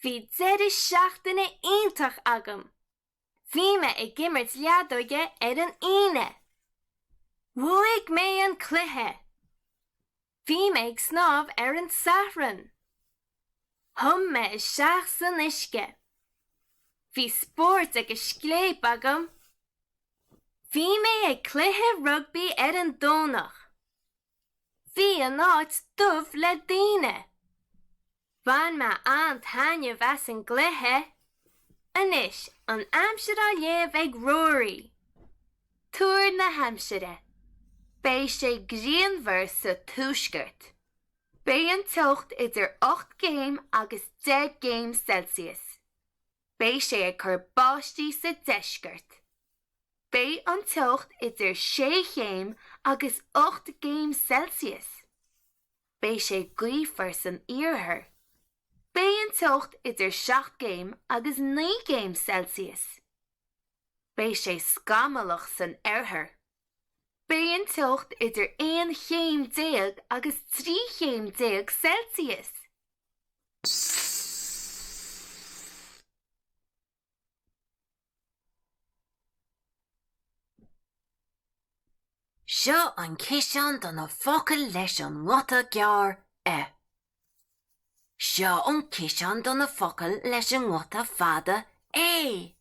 Bhí deireadh seachtaine iontach agam. Bhí me ag gimmert leadóige ar an ine. Bhuaigh mé an cluiche. Bhí me ag snáb ar an sahran. Thum me is seach san isce. Bhí spórt ag scléip agam. Bhí me ag cluiche rugby ar an dónach. Bhí an áit dubh le daoine. Bhain me an tainneamh as an gluthe. Anois an Aimsire léamh ag Rory. Túr na Haimsire. Bé sé grianmhar sa túisceart. Bé an tocht idir 8 géim agus 10 géim Celsius. Bé sé ag chur báistí sa deisceart. Bé an tocht idir 6 géim agus 8 géim Celsius. Bé sé gríomhar san iarthar. Bé an tocht idir 7 géim agus 9 géim Celsius. Bé sé scamalach san airthar. Bé an tocht idir 1 géim déag agus 3 géim déag Celsius. Seo an ciseán don na focail leis an wata gear e. Seo an ciseán don na focail leis an wata fada é.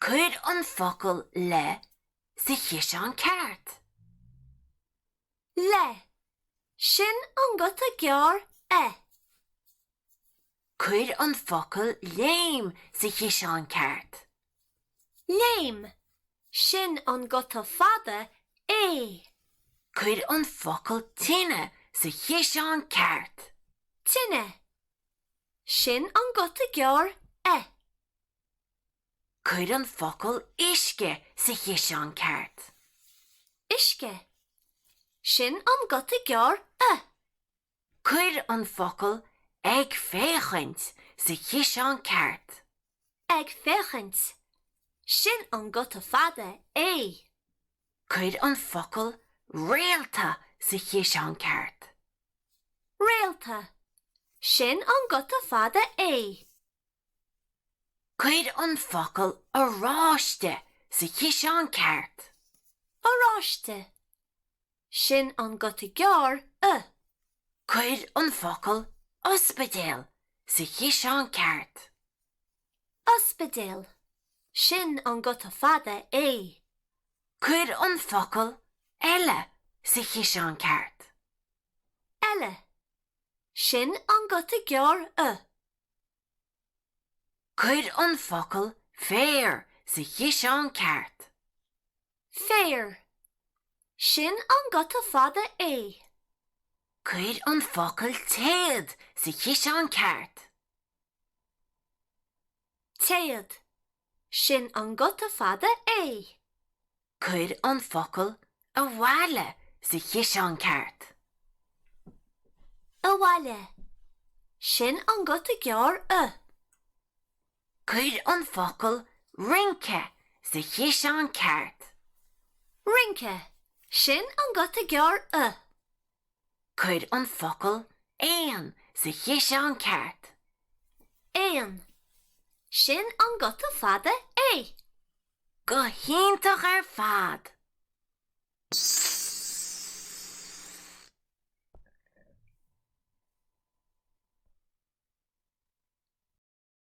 Cuir an focail le sa ciseán ceart. Le. Sin an gota gear e. Cuir an focail léim sa ciseán ceart. Léim. Sin an gota fada é. Cuir an focail tine sa ciseán ceart. Tine. Sin an gota gear e. Cuir an focail isce sa ciseán ceart. Isce. Sin an gota gear e. Cuir an focail ag féchant sa ciseán ceart. Ag féchant. Sin an gota fada é. Cuir an focail réalta sa ciseán ceart. Réalta. Sin an gota fada é. Cuir an focail aráiste sa ciseán ceart. Aráiste. Sin an gota gear e. Cuir an focail ospidéal sa ciseán ceart. Ospidéal. Sin an gota fada é. Cuir an focail eile sa ciseán ceart. Eile. Sin an gota gear e. Cuir an focail féir sa ciseán ceart. Féir. Sin an gota fada é. Cuir an focail téad sa ciseán ceart. Téad. Sin an gota fada é. Cuir an focail a bhaile sa ciseán ceart. A bhaile. Sin an gota gear e. Cuir an focail rince sa ciseán ceart. Rince. Sin an gota gear e. Cuir an focail éan sa ciseán ceart. Éan. Sin an gota fada é. Go hiantach ar fad.